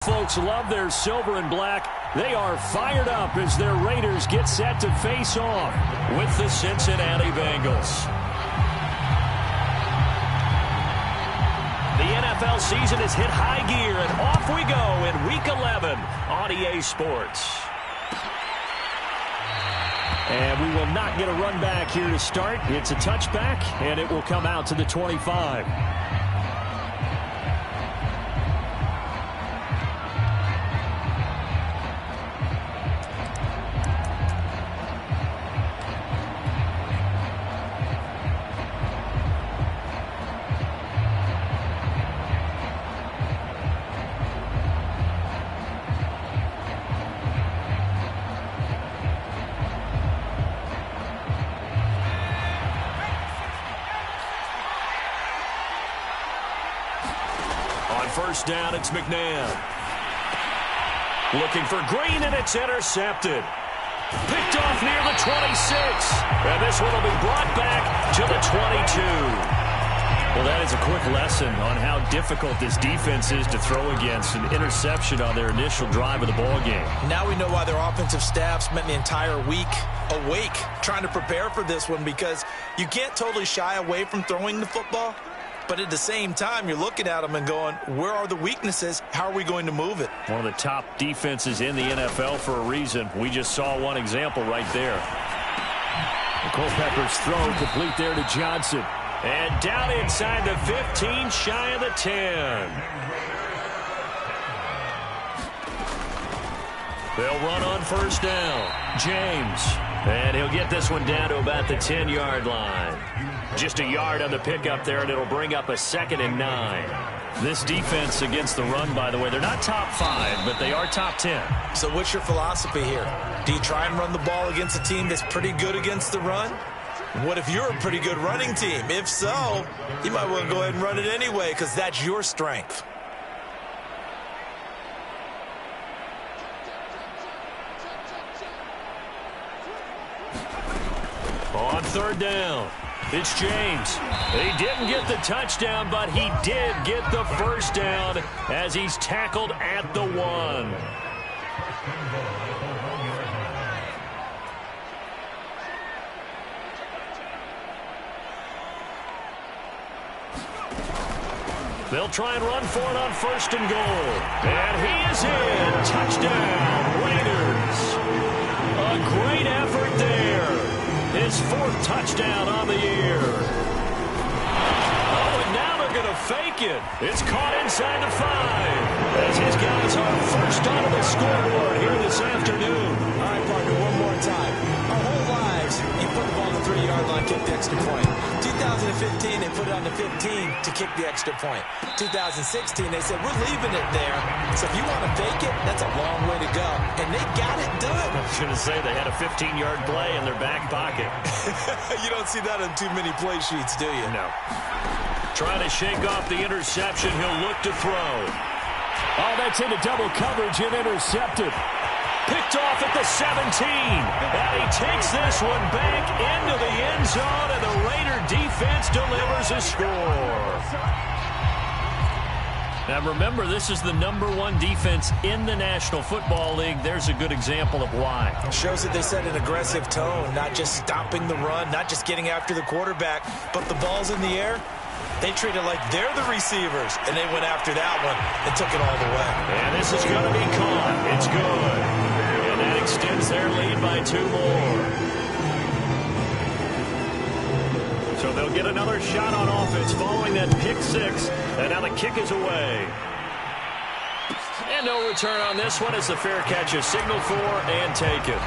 Folks love their silver and black. They are fired up as their Raiders get set to face off with the Cincinnati Bengals. The NFL season has hit high gear, and off we go in Week 11 on EA Sports. And we will not get a run back here to start. It's a touchback, and it will come out to the 25. First down, it's McNabb. Looking for Green, and it's intercepted. Picked off near the 26. And this one will be brought back to the 22. Well, that is a quick lesson on how difficult this defense is to throw against. An interception on their initial drive of the ball game. Now we know why their offensive staff spent the entire week awake trying to prepare for this one, because you can't totally shy away from throwing the football. But at the same time, you're looking at them and going, where are the weaknesses? How are we going to move it? One of the top defenses in the NFL for a reason. We just saw one example right there. Culpepper's throw complete there to Johnson. And down inside the 15, shy of the 10. They'll run on first down. James. And he'll get this one down to about the 10-yard line. Just a yard on the pickup there, and it'll bring up a 2nd and 9. This defense against the run, by the way, they're not top 5, but they are top 10. So what's your philosophy here? Do you try and run the ball against a team that's pretty good against the run? What if you're a pretty good running team? If so, you might want to go ahead and run it anyway, because that's your strength. On third down, it's James. He didn't get the touchdown, but he did get the first down as he's tackled at the 1. They'll try and run for it on first and goal. And he is in. Touchdown, Raiders. A great effort there. His 4th touchdown on the year. Oh, and now they're going to fake it. It's caught inside the 5. As his guys are first onto the scoreboard here this afternoon. All right, partner, one more time. Our whole lives, you put the ball on the 3-yard line, kick the extra point. 2015, they put it on the 15 to kick the extra point. 2016, they said, we're leaving it there. So if you want to fake it, that's a long way to go. And they got it done. I was going to say they had a 15-yard play in their back pocket. You don't see that on too many play sheets, do you? No. Trying to shake off the interception. He'll look to throw. Oh, that's into double coverage and intercepted. Picked off at the 17. And he takes this one back into the end zone, and the Raider defense delivers a score. Now remember, this is the #1 defense in the National Football League. There's a good example of why. Shows that they set an aggressive tone, not just stopping the run, not just getting after the quarterback, but the ball's in the air. They treat it like they're the receivers, and they went after that one and took it all the way. And this is going to be caught. It's good. And that extends their lead by 2 more. So they'll get another shot on offense following that pick 6. And now the kick is away. And no return on this one as the fair catch is signaled for and taken.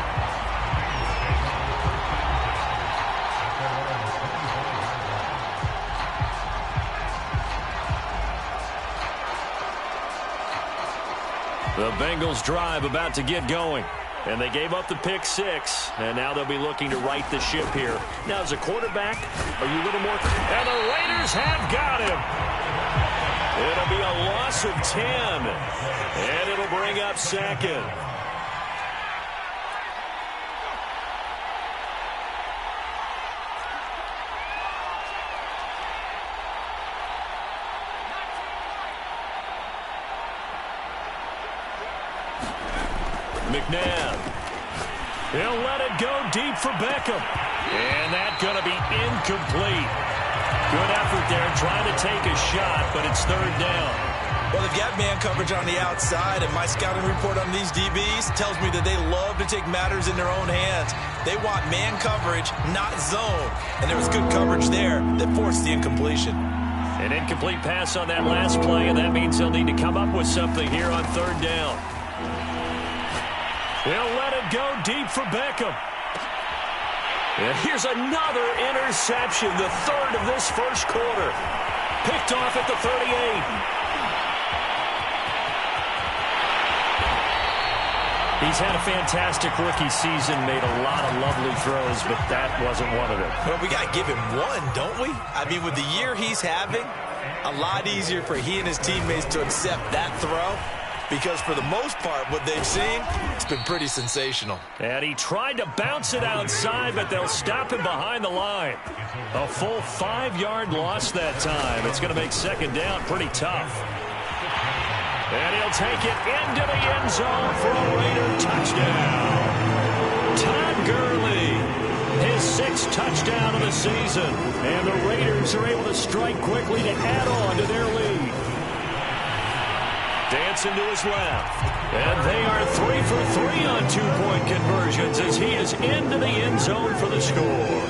The Bengals drive about to get going. And they gave up the pick 6. And now they'll be looking to right the ship here. Now, as a quarterback, are you a little more... And the Raiders have got him. It'll be a loss of 10. And it'll bring up 2nd. McNabb. He'll let it go deep for Beckham. And that's going to be incomplete. Good effort there trying to take a shot, but it's third down. Well, they've got man coverage on the outside, and my scouting report on these DBs tells me that they love to take matters in their own hands. They want man coverage, not zone. And there was good coverage there that forced the incompletion. An incomplete pass on that last play, and that means they'll need to come up with something here on third down. He'll let it go deep for Beckham. And here's another interception, the third of this first quarter. Picked off at the 38. He's had a fantastic rookie season, made a lot of lovely throws, but that wasn't one of them. Well, we got to give him one, don't we? I mean, with the year he's having, a lot easier for he and his teammates to accept that throw, because for the most part, what they've seen, it's been pretty sensational. And he tried to bounce it outside, but they'll stop him behind the line. A full 5-yard loss that time. It's going to make second down pretty tough. And he'll take it into the end zone for a Raider touchdown. Todd Gurley, his 6th touchdown of the season. And the Raiders are able to strike quickly to add on to their lead. Dancing to his left. And they are 3 for 3 on 2-point conversions as he is into the end zone for the score.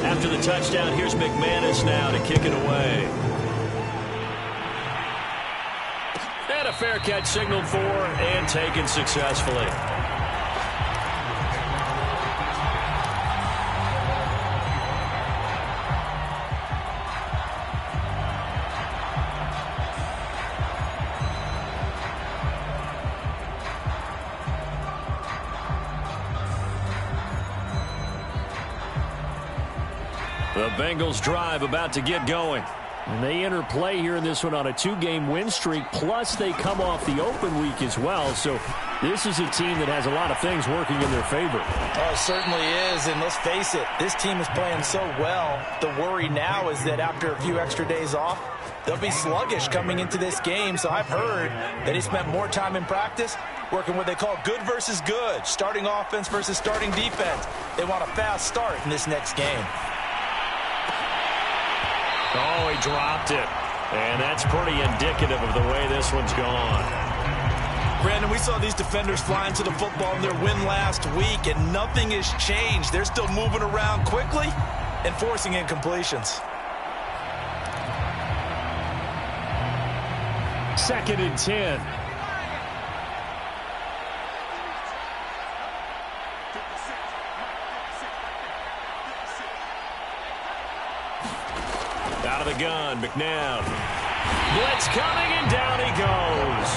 After the touchdown, here's McManus now to kick it away. And a fair catch signaled for and taken successfully. The Bengals drive about to get going. And they enter play here in this one on a 2-game win streak, plus they come off the open week as well. So this is a team that has a lot of things working in their favor. Oh, it certainly is, and let's face it, this team is playing so well. The worry now is that after a few extra days off, they'll be sluggish coming into this game. So I've heard that he spent more time in practice working what they call good versus good, starting offense versus starting defense. They want a fast start in this next game. Oh, he dropped it. And that's pretty indicative of the way this one's gone. Brandon, we saw these defenders flying to the football in their win last week, and nothing has changed. They're still moving around quickly and forcing incompletions. 2nd and 10. Out of the gun, McNabb. Blitz coming, and down he goes.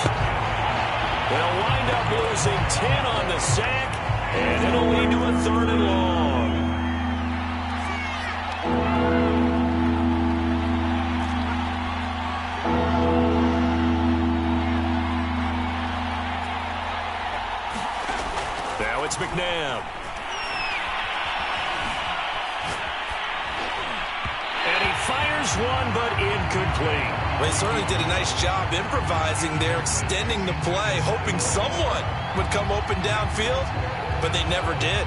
They'll wind up losing 10 on the sack, and it'll lead to a 3rd and long. Now it's McNabb. Fires one, but incomplete. Well, they certainly did a nice job improvising there, extending the play, hoping someone would come open downfield, but they never did.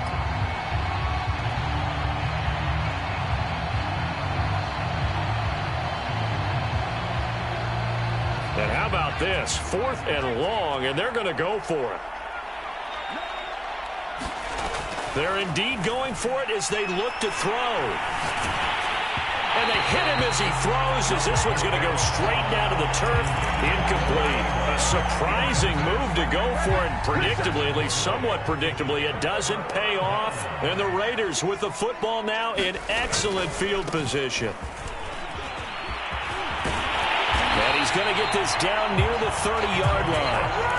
And how about this? 4th and long, and they're going to go for it. They're indeed going for it as they look to throw. And they hit him as he throws, as this one's going to go straight down to the turf. Incomplete. A surprising move to go for it. Predictably, at least somewhat predictably, it doesn't pay off. And the Raiders with the football now in excellent field position. And he's going to get this down near the 30-yard line.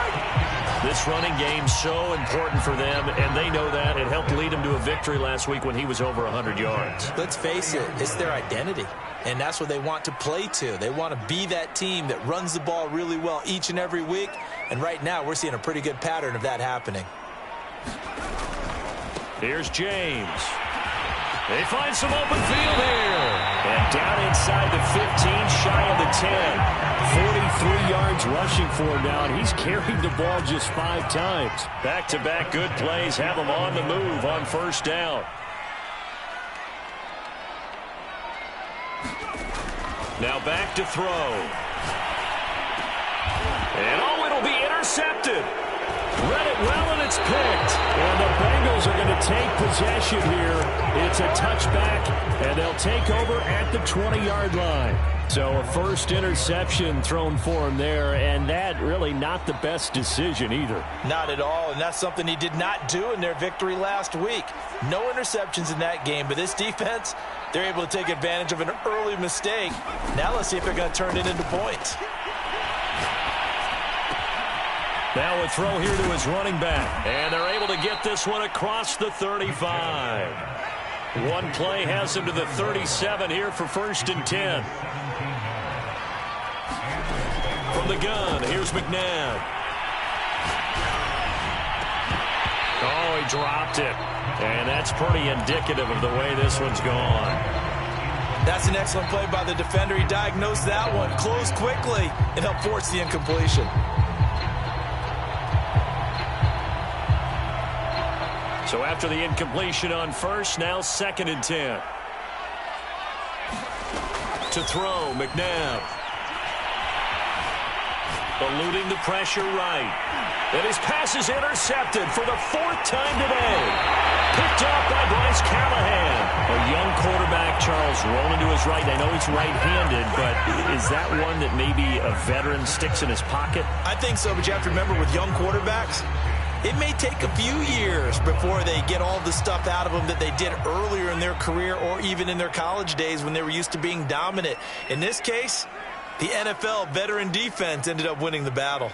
This running game so important for them, and they know that. It helped lead them to a victory last week when he was over 100 yards. Let's face it, it's their identity, and that's what they want to play to. They want to be that team that runs the ball really well each and every week, and right now we're seeing a pretty good pattern of that happening. Here's James. They find some open field here. And down inside the 15, shy of the 10. yards rushing for him now, and he's carried the ball just 5 times. Back-to-back good plays have him on the move on first down. Now back to throw. And it'll be intercepted. Read it well, and it's picked. And the Bengals are going to take possession here. It's a touchback, and they'll take over at the 20-yard line. So a first interception thrown for him there, and that really not the best decision either. Not at all, and that's something he did not do in their victory last week. No interceptions in that game, but this defense, they're able to take advantage of an early mistake. Now let's see if they're going to turn it into points. Now a throw here to his running back. And they're able to get this one across the 35. One play has him to the 37 here for 1st and 10. From the gun, here's McNabb. Oh, he dropped it. And that's pretty indicative of the way this one's gone. That's an excellent play by the defender. He diagnosed that one, closed quickly, and helped force the incompletion. So after the incompletion on first, now 2nd and 10. To throw, McNabb. Eluding the pressure right. And his pass is intercepted for the 4th time today. Picked off by Bryce Callahan. A young quarterback, Charles, rolling to his right. I know he's right-handed, but is that one that maybe a veteran sticks in his pocket? I think so, but you have to remember with young quarterbacks, it may take a few years before they get all the stuff out of them that they did earlier in their career or even in their college days when they were used to being dominant. In this case, the NFL veteran defense ended up winning the battle.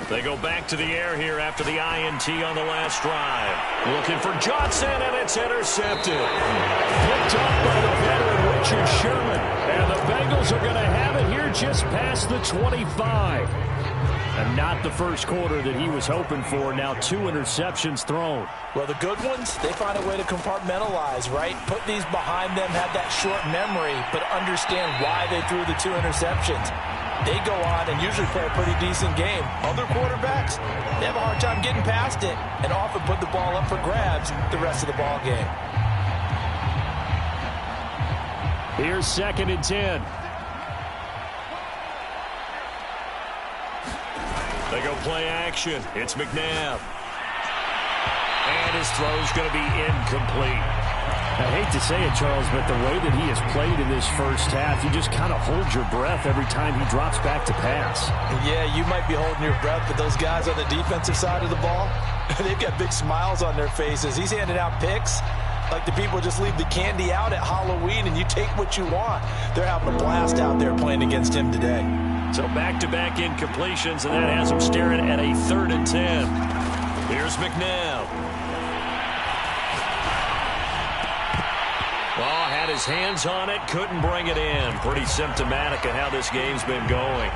They go back to the air here after the INT on the last drive. Looking for Johnson, and it's intercepted. Picked up by the veteran Richard Sherman. And the Bengals are going to have it here just past the 25. And not the first quarter that he was hoping for. Now 2 interceptions thrown. Well, the good ones, they find a way to compartmentalize, right? Put these behind them, have that short memory, but understand why they threw the 2 interceptions. They go on and usually play a pretty decent game. Other quarterbacks, they have a hard time getting past it and often put the ball up for grabs the rest of the ball game. Here's 2nd and 10. They go play action. It's McNabb. And his throw's going to be incomplete. I hate to say it, Charles, but the way that he has played in this first half, you just kind of hold your breath every time he drops back to pass. Yeah, you might be holding your breath, but those guys on the defensive side of the ball, they've got big smiles on their faces. He's handing out picks like the people just leave the candy out at Halloween and you take what you want. They're having a blast out there playing against him today. So back-to-back incompletions, and that has him staring at a 3rd and 10. Here's McNabb. Oh, had his hands on it, couldn't bring it in. Pretty symptomatic of how this game's been going.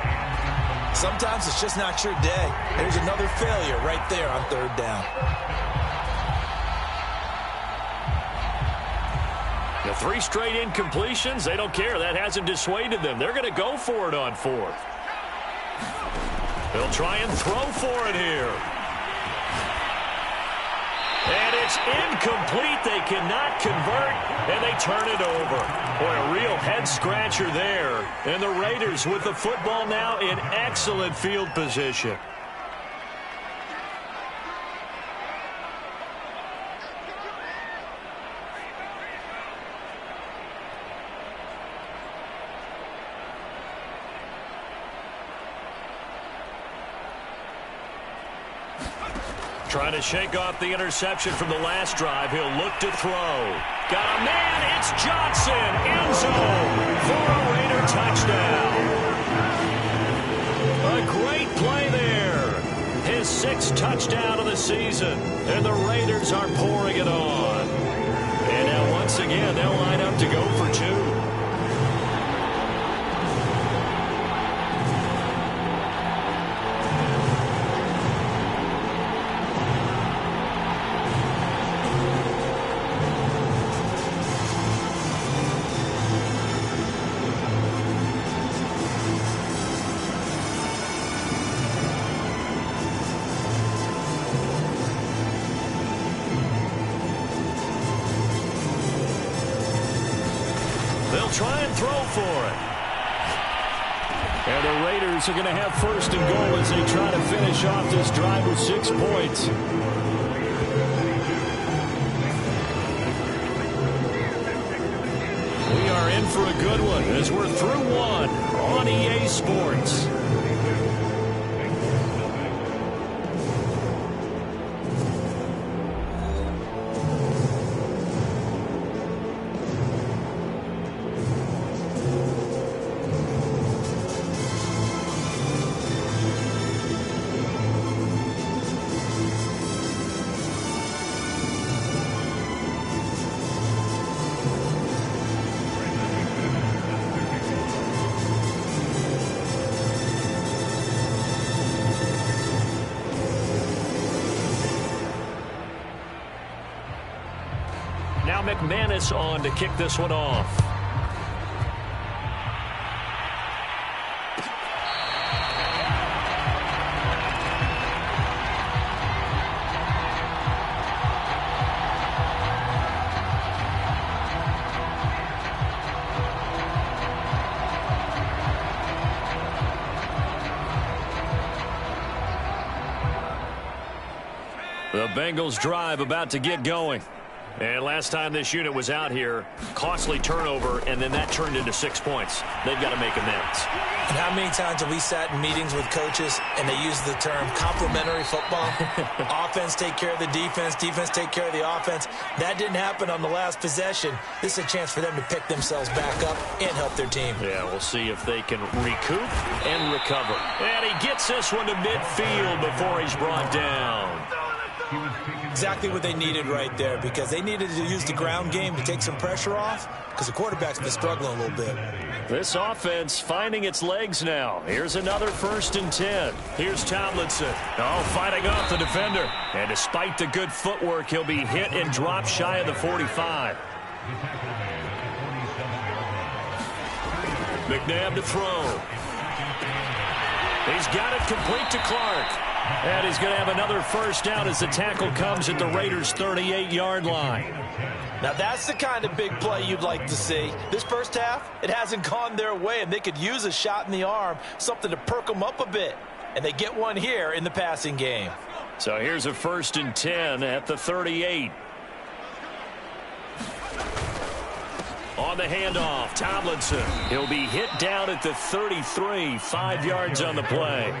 Sometimes it's just not your day. There's another failure right there on 3rd down. The 3 straight incompletions, they don't care. That hasn't dissuaded them. They're going to go for it on 4th. They'll try and throw for it here. And it's incomplete. They cannot convert, and they turn it over. Boy, a real head-scratcher there. And the Raiders with the football now in excellent field position. Trying to shake off the interception from the last drive. He'll look to throw. Got a man. It's Johnson. End zone for a Raider touchdown. A great play there. His 6th touchdown of the season. And the Raiders are pouring it on. And now once again, they'll line up to go for 2. try and throw for it. And the Raiders are going to have first and goal as they try to finish off this drive with 6 points. We are in for a good one as we're through one on EA Sports. Now McManus on to kick this one off. The Bengals drive about to get going. And last time this unit was out here, costly turnover, and then that turned into 6 points. They've got to make amends. And how many times have we sat in meetings with coaches and they use the term complementary football? Offense take care of the defense, defense take care of the offense. That didn't happen on the last possession. This is a chance for them to pick themselves back up and help their team. Yeah, we'll see if they can recoup and recover. And he gets this one to midfield before he's brought down. Exactly what they needed right there, because they needed to use the ground game to take some pressure off, because the quarterback's been struggling a little bit. This offense finding its legs now. Here's another 1st and 10. Here's Tomlinson. Oh, fighting off the defender. And despite the good footwork, he'll be hit and dropped shy of the 45. McNabb to throw. He's got it complete to Clark. And he's going to have another first down as the tackle comes at the Raiders' 38-yard line. Now, that's the kind of big play you'd like to see. This first half, it hasn't gone their way, and they could use a shot in the arm, something to perk them up a bit. And they get one here in the passing game. So here's a 1st and 10 at the 38. On the handoff, Tomlinson. He'll be hit down at the 33, 5 yards on the play.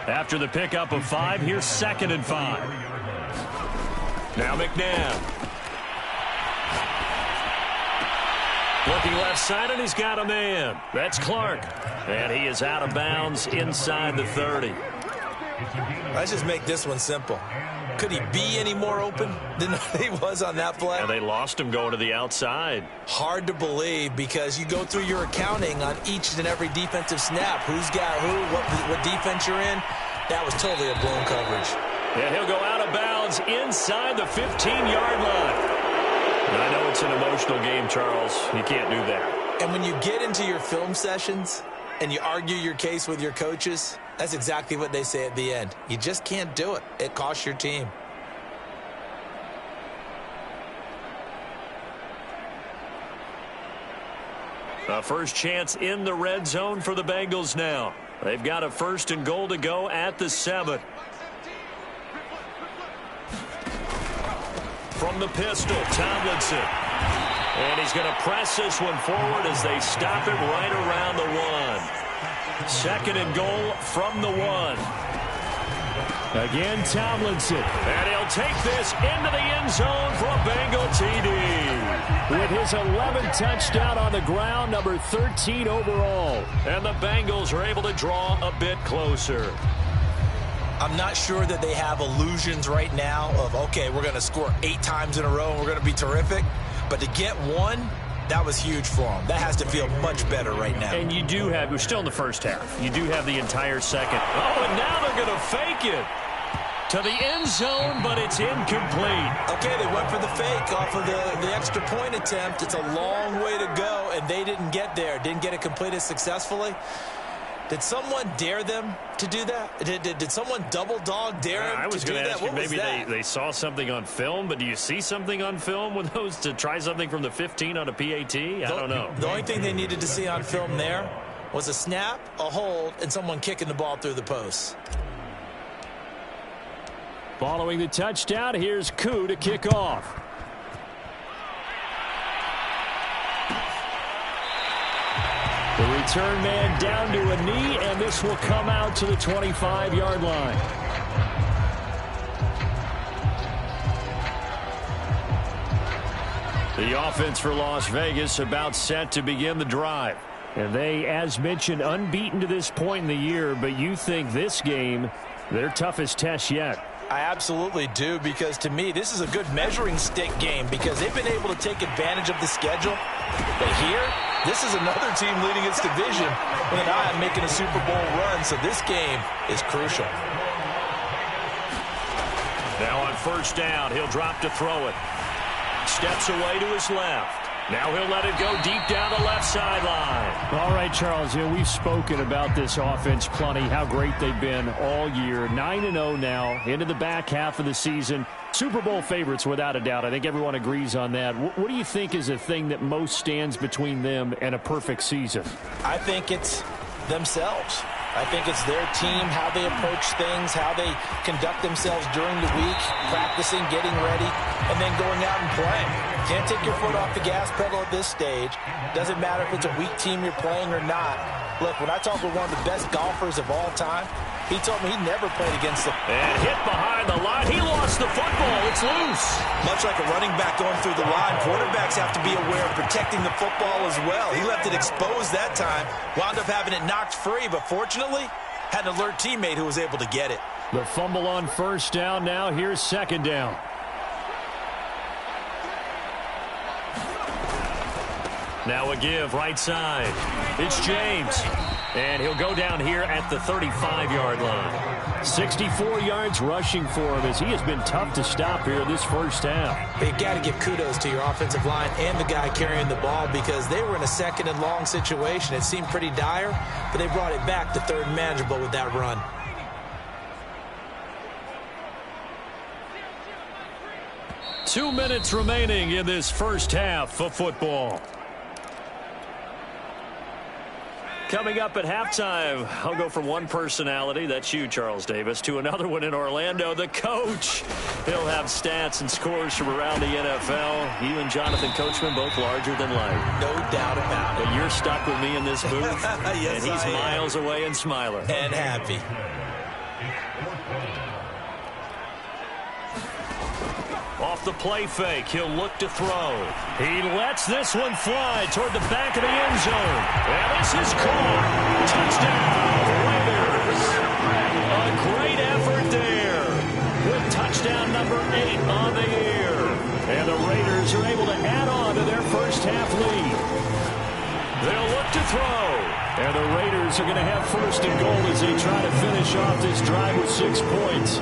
After the pickup of 5, here's 2nd and 5. Now McNabb. Looking left side, and he's got a man. That's Clark. And he is out of bounds inside the 30. Let's just make this one simple. Could he be any more open than he was on that play? And they lost him going to the outside. Hard to believe, because you go through your accounting on each and every defensive snap. Who's got who, what defense you're in. That was totally a blown coverage. And he'll go out of bounds inside the 15-yard line. And I know it's an emotional game, Charles. You can't do that. And when you get into your film sessions and you argue your case with your coaches, that's exactly what they say at the end. You just can't do it. It costs your team. A first chance in the red zone for the Bengals now. They've got a 1st and goal to go at the 7. From the pistol, Tomlinson. And he's going to press this one forward as they stop it right around the 1. 2nd and goal from the 1. Again, Tomlinson. And he'll take this into the end zone for a Bengal TD. With his 11th touchdown on the ground, number 13 overall. And the Bengals are able to draw a bit closer. I'm not sure that they have illusions right now of, okay, we're going to score 8 times in a row and we're going to be terrific. But to get one, that was huge for them. That has to feel much better right now. And you do have, we're still in the first half. You do have the entire second. Oh, and now they're going to fake it to the end zone, but it's incomplete. Okay, they went for the fake off of the extra point attempt. It's a long way to go, and they didn't get there. Didn't get it completed successfully. Did someone dare them to do that? Did someone double dog dare them I was to do going to that? ask you, What was maybe that? they saw something on film, but do you see something on film with those to try something from the 15 on a PAT? I don't know. The only thing they needed to see on film there was a snap, a hold, and someone kicking the ball through the post. Following the touchdown, here's Koo to kick off. The return man down to a knee, and this will come out to the 25-yard line. The offense for Las Vegas about set to begin the drive. And they, as mentioned, unbeaten to this point in the year, but you think this game, their toughest test yet. I absolutely do, because to me, this is a good measuring stick game because they've been able to take advantage of the schedule. But here, this is another team leading its division with an eye on making a Super Bowl run, so this game is crucial. Now on first down, he'll drop to throw it. Steps away to his left. Now he'll let it go deep down the left sideline. All right, Charles, we've spoken about this offense plenty, how great they've been all year. 9-0 now, into the back half of the season. Super Bowl favorites, without a doubt. I think everyone agrees on that. What do you think is the thing that most stands between them and a perfect season? I think it's themselves. I think it's their team, how they approach things, how they conduct themselves during the week, practicing, getting ready, and then going out and playing. Can't take your foot off the gas pedal at this stage. Doesn't matter if it's a weak team you're playing or not. Look, when I talk with one of the best golfers of all time, he told me he never played against them. And hit behind the line. He lost the football. It's loose. Much like a running back going through the line, quarterbacks have to be aware of protecting the football as well. He left it exposed that time, wound up having it knocked free, but fortunately, had an alert teammate who was able to get it. The fumble on first down now. Here's second down. Now a give right side. It's James. And he'll go down here at the 35-yard line. 64 yards rushing for him as he has been tough to stop here this first half. You got to give kudos to your offensive line and the guy carrying the ball because they were in a second and long situation. It seemed pretty dire, but they brought it back to third and manageable with that run. Two minutes remaining in this first half of football. Coming up at halftime, I'll go from one personality, that's you, Charles Davis, to another one in Orlando, the coach. He'll have stats and scores from around the NFL. You and Jonathan Coachman, both larger than life. No doubt about it. But you're stuck with me in this booth, yes, and he's I am. miles away and smiling. And happy. Off the play fake, he'll look to throw. He lets this one fly toward the back of the end zone. And this is caught. Touchdown, Raiders. A great effort there with touchdown number 8 on the year. And the Raiders are able to add on to their first half lead. They'll look to throw. And the Raiders are going to have first and goal as they try to finish off this drive with 6 points.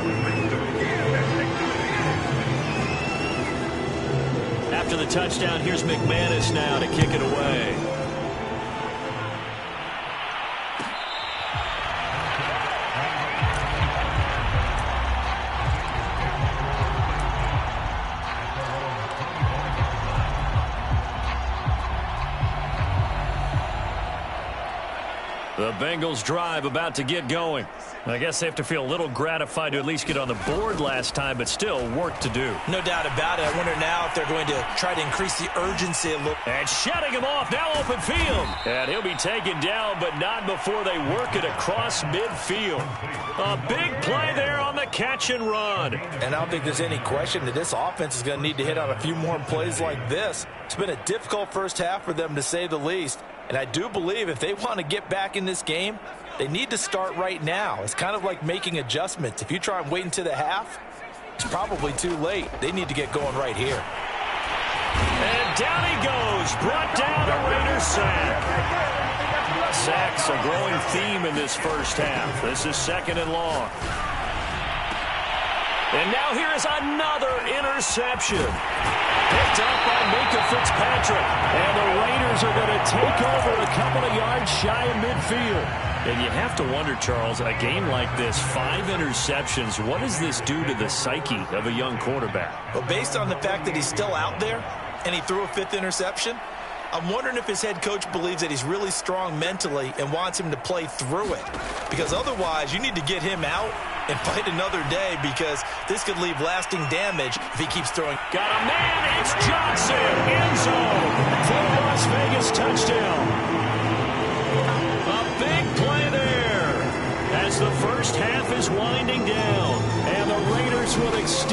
After the touchdown, here's McManus now to kick it away. The Bengals drive about to get going. I guess they have to feel a little gratified to at least get on the board last time, but still work to do. No doubt about it. I wonder now if they're going to try to increase the urgency a little. And shutting him off, now open field. And he'll be taken down, but not before they work it across midfield. A big play there on the catch and run. And I don't think there's any question that this offense is going to need to hit on a few more plays like this. It's been a difficult first half for them, to say the least. And I do believe if they want to get back in this game, they need to start right now. It's kind of like making adjustments. If you try and wait until the half, it's probably too late. They need to get going right here. And down he goes. Brought down a Raiders sack. Sacks a growing theme in this first half. This is second and long. And now here is another interception. Picked up by Minka Fitzpatrick. And the Raiders are going to take over a couple of yards shy of midfield. And you have to wonder, Charles, a game like this, 5 interceptions, what does this do to the psyche of a young quarterback? Well, based on the fact that he's still out there and he threw a 5th interception, I'm wondering if his head coach believes that he's really strong mentally and wants him to play through it. Because otherwise, you need to get him out and fight another day, because this could leave lasting damage if he keeps throwing. Got a man, it's Johnson, end zone for Las Vegas.